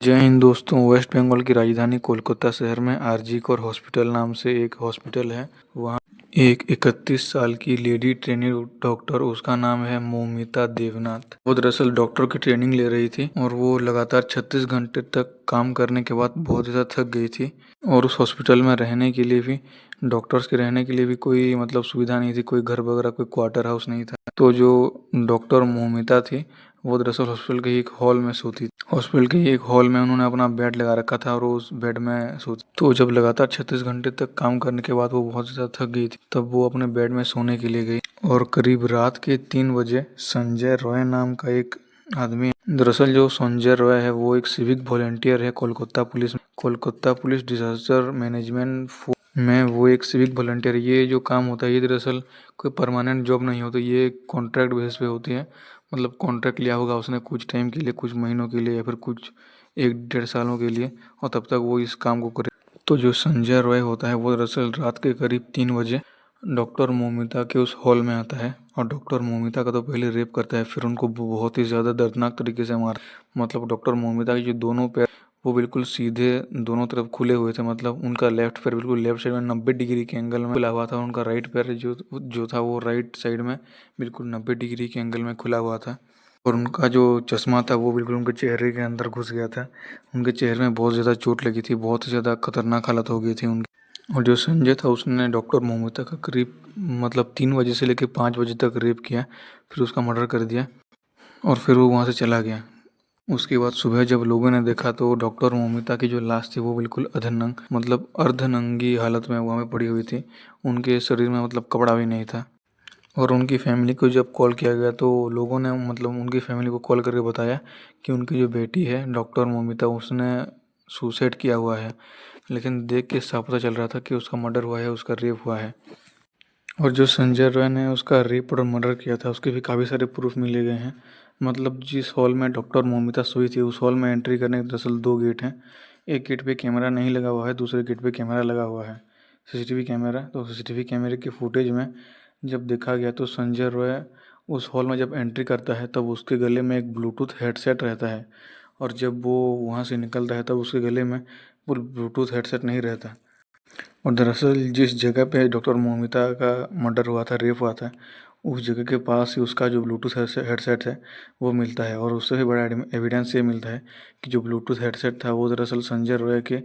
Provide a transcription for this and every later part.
जय हिंद दोस्तों। वेस्ट बंगाल की राजधानी कोलकाता शहर में आरजी कौर हॉस्पिटल नाम से एक हॉस्पिटल है। वहाँ एक 31 साल की लेडी ट्रेनिंग डॉक्टर, उसका नाम है मौमिता देवनाथ। वो दरअसल डॉक्टर की ट्रेनिंग ले रही थी और वो लगातार 36 घंटे तक काम करने के बाद बहुत ज़्यादा थक गई थी। और उस हॉस्पिटल में रहने के लिए भी, डॉक्टर्स के रहने के लिए भी कोई सुविधा नहीं थी, कोई घर वगैरह, कोई क्वार्टर हाउस नहीं था। तो जो डॉक्टर मौमिता थी वो दरअसल हॉस्पिटल के एक हॉल में सोती थी। हॉस्पिटल के एक हॉल में उन्होंने अपना बेड लगा रखा था और उस बेड में सोती। तो जब लगातार 36 घंटे तक काम करने के बाद वो बहुत ज़्यादा थक गई थी, तब वो अपने बेड में सोने के लिए गई। और करीब रात के 3 बजे संजय रॉय नाम का एक आदमी, दरअसल जो संजय रॉय है वो एक सिविक वॉलेंटियर है कोलकाता पुलिस डिजास्टर मैनेजमेंट में वो एक सिविक वॉलंटियर। ये जो काम होता है ये दरअसल कोई परमानेंट जॉब नहीं होता, ये कॉन्ट्रैक्ट बेसिस पे होती है। कॉन्ट्रैक्ट लिया होगा उसने कुछ टाइम के लिए, कुछ महीनों के लिए या फिर कुछ 1-1.5 सालों के लिए, और तब तक वो इस काम को करे। तो जो संजय रॉय होता है वो दरअसल रात के करीब 3 बजे डॉक्टर मोमिता के उस हॉल में आता है और डॉक्टर मोमिता का तो पहले रेप करता है, फिर उनको बहुत ही ज़्यादा दर्दनाक तरीके से मार। डॉक्टर मोमिता के जो दोनों पैर वो बिल्कुल सीधे दोनों तरफ खुले हुए थे। उनका लेफ्ट पैर बिल्कुल लेफ्ट साइड में 90 डिग्री के एंगल में खुला हुआ था। उनका राइट पैर जो जो था वो राइट साइड में बिल्कुल 90 डिग्री के एंगल में खुला हुआ था। और उनका जो चश्मा था वो बिल्कुल उनके चेहरे के अंदर घुस गया था। उनके चेहरे में बहुत ज़्यादा चोट लगी थी, बहुत ही ज़्यादा खतरनाक हालत हो गई थी उनकी। और जो संजय था उसने डॉक्टर मोमिता का करीब 3 बजे से लेकर 5 बजे तक रेप किया, फिर उसका मर्डर कर दिया और फिर वो वहाँ से चला गया। उसके बाद सुबह जब लोगों ने देखा तो डॉक्टर मोमिता की जो लाश थी वो बिल्कुल अधनंग अर्धनंगी हालत में वहाँ पे पड़ी हुई थी। उनके शरीर में कपड़ा भी नहीं था। और उनकी फैमिली को जब कॉल किया गया तो लोगों ने उनकी फैमिली को कॉल करके बताया कि उनकी जो बेटी है डॉक्टर मोमिता, उसने सुसाइड किया हुआ है। लेकिन देख के साफ पता चल रहा था कि उसका मर्डर हुआ है, उसका रेप हुआ है। और जो संजय रॉय ने उसका रेप और मर्डर किया था उसके भी काफ़ी सारे प्रूफ मिले गए हैं। जिस हॉल में डॉक्टर मोमिता सोई थी उस हॉल में एंट्री करने के दरअसल 2 गेट हैं। एक गेट पे कैमरा नहीं लगा हुआ है, दूसरे गेट पे कैमरा लगा हुआ है, सीसीटीवी कैमरा। तो सीसीटीवी कैमरे के फुटेज में जब देखा गया तो संजय रॉय उस हॉल में जब एंट्री करता है तब उसके गले में एक ब्लूटूथ हेडसेट रहता है, और जब वो वहाँ से निकलता है तब उसके गले में वो ब्लूटूथ हेडसेट नहीं रहता। और दरअसल जिस जगह पे डॉक्टर मोमिता का मर्डर हुआ था, रेप हुआ था, उस जगह के पास ही उसका जो ब्लूटूथ हेडसेट है वो मिलता है। और उससे भी बड़ा एविडेंस ये मिलता है कि जो ब्लूटूथ हेडसेट था वो दरअसल संजय रॉय के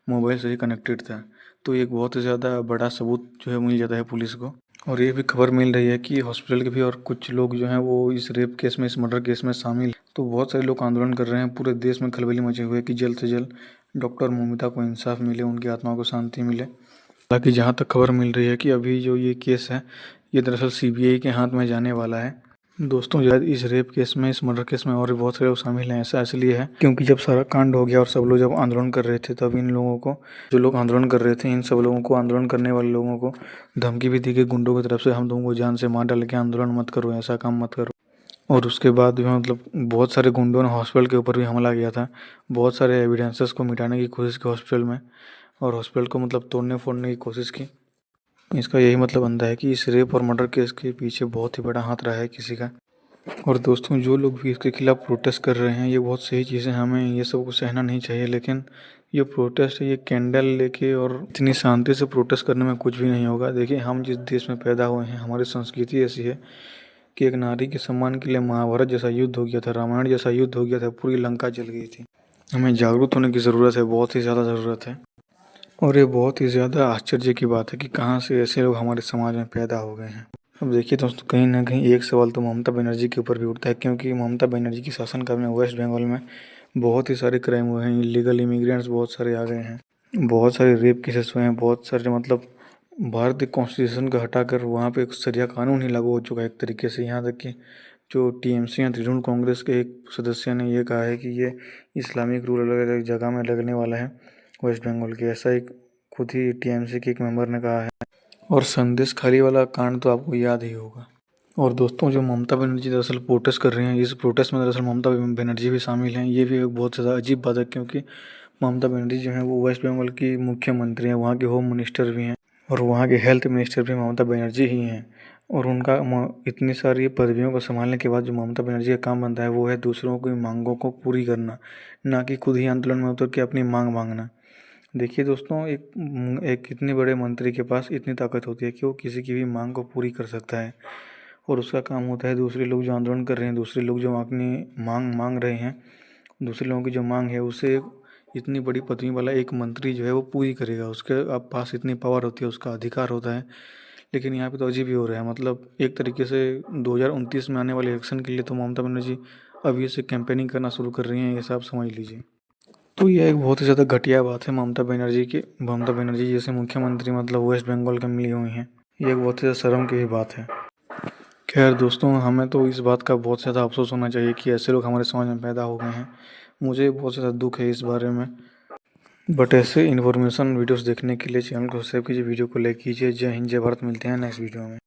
मोबाइल से ही कनेक्टेड था। तो एक बहुत ही ज़्यादा बड़ा सबूत जो है मिल जाता है पुलिस को। और ये भी खबर मिल रही है कि हॉस्पिटल के भी और कुछ लोग जो हैं वो इस रेप केस में, इस मर्डर केस में शामिल। तो बहुत सारे लोग आंदोलन कर रहे हैं, पूरे देश में खलबली मचे हुए कि जल्द से जल्द डॉक्टर मोमिता को इंसाफ मिले, उनकी आत्मा को शांति मिले। हालांकि जहाँ तक खबर मिल रही है कि अभी जो ये केस है ये दरअसल सीबीआई के हाथ में जाने वाला है। दोस्तों, शायद इस रेप केस में, इस मर्डर केस में और भी बहुत सारे लोग शामिल हैं। ऐसा इसलिए है क्योंकि जब सारा कांड हो गया और सब लोग जब आंदोलन कर रहे थे तब इन लोगों को, जो लोग आंदोलन कर रहे थे, इन सब लोगों को, आंदोलन करने वाले लोगों को धमकी भी दी गई गुंडों की तरफ से, हम तुमको जान से मार डालेंगे, आंदोलन मत करो, ऐसा काम मत करो। और उसके बाद भी बहुत सारे गुंडों ने हॉस्पिटल के ऊपर भी हमला किया था। बहुत सारे एविडेंसेस को मिटाने की कोशिश की हॉस्पिटल में, और हॉस्पिटल को तोड़ने फोड़ने की कोशिश की। इसका यही बनता है कि इस रेप और मर्डर केस के पीछे बहुत ही बड़ा हाथ रहा है किसी का। और दोस्तों, जो लोग भी इसके खिलाफ प्रोटेस्ट कर रहे हैं ये बहुत सही चीज़ें, हमें ये सब को सहना नहीं चाहिए। लेकिन ये प्रोटेस्ट है, ये कैंडल लेके और इतनी शांति से प्रोटेस्ट करने में कुछ भी नहीं होगा। देखिए, हम जिस देश में पैदा हुए हैं, हमारी संस्कृति ऐसी है कि एक नारी के सम्मान के लिए महाभारत जैसा युद्ध हो गया था, रामायण जैसा युद्ध हो गया था, पूरी लंका जल गई थी। हमें जागरूक होने की ज़रूरत है, बहुत ही ज़्यादा ज़रूरत है। और ये बहुत ही ज़्यादा आश्चर्य की बात है कि कहाँ से ऐसे लोग हमारे समाज में पैदा हो गए हैं। अब देखिए दोस्तों, कहीं ना कहीं एक सवाल तो ममता बनर्जी के ऊपर भी उठता है, क्योंकि ममता बनर्जी की शासनकाल में वेस्ट बंगाल में बहुत ही सारे क्राइम हुए हैं, इलीगल इमिग्रेंट्स बहुत सारे आ गए हैं, बहुत सारे रेप केसेस हुए हैं, बहुत सारे भारतीय कॉन्स्टिट्यूशन का हटाकर वहाँ पे एक सरिया कानून ही लागू हो चुका है एक तरीके से। यहाँ तक कि जो टीएमसी या तृणमूल कांग्रेस के एक सदस्य ने ये कहा है कि ये इस्लामिक रूल अलग अलग जगह में लगने वाला है वेस्ट बंगाल के, ऐसा एक खुद ही टीएमसी के एक मेंबर ने कहा है। और संदेश खाली वाला कांड तो आपको याद ही होगा। और दोस्तों, जो ममता बनर्जी दरअसल प्रोटेस्ट कर रही हैं, इस प्रोटेस्ट में दरअसल ममता बनर्जी भी शामिल हैं। ये भी एक बहुत ज़्यादा अजीब बात है, क्योंकि ममता बनर्जी जो है वो वेस्ट बंगाल की मुख्यमंत्री हैं, वहाँ के होम मिनिस्टर भी हैं, और वहाँ के हेल्थ मिनिस्टर भी ममता बनर्जी ही हैं। और उनका इतनी सारी पदवियों को संभालने के बाद जो ममता बनर्जी का काम बनता है वो है दूसरों की मांगों को पूरी करना, ना कि खुद ही आंदोलन में उतर के अपनी मांग मांगना। देखिए दोस्तों, एक इतने बड़े मंत्री के पास इतनी ताकत होती है कि वो किसी की भी मांग को पूरी कर सकता है। और उसका काम होता है दूसरे लोग जो आंदोलन कर रहे हैं, दूसरे लोग जो अपनी मांग मांग रहे हैं, दूसरे लोगों की जो मांग है उसे इतनी बड़ी पदवी वाला एक मंत्री जो है वो पूरी करेगा। उसके अब पास इतनी पावर होती है, उसका अधिकार होता है। लेकिन यहाँ पे तो अजीब ही हो रहा है। मतलब एक तरीके से 2029 में आने वाले इलेक्शन के लिए तो ममता बनर्जी अभी से कैंपेनिंग करना शुरू कर रही हैं, ये सब समझ लीजिए। तो यह एक बहुत ही ज़्यादा घटिया बात है ममता बनर्जी जैसे मुख्यमंत्री मतलब वेस्ट बंगाल के मिली हुई हैं। ये एक बहुत ही ज़्यादा शर्म की भी बात है। खैर दोस्तों, हमें तो इस बात का बहुत ज़्यादा अफसोस होना चाहिए कि ऐसे लोग हमारे समाज में पैदा हो गए हैं। मुझे बहुत ज़्यादा दुख है इस बारे में। बट ऐसे इन्फॉर्मेशन वीडियोस देखने के लिए चैनल को सब्सक्राइब कीजिए, वीडियो को लाइक कीजिए। जय हिंद, जय भारत। मिलते हैं नेक्स्ट वीडियो में।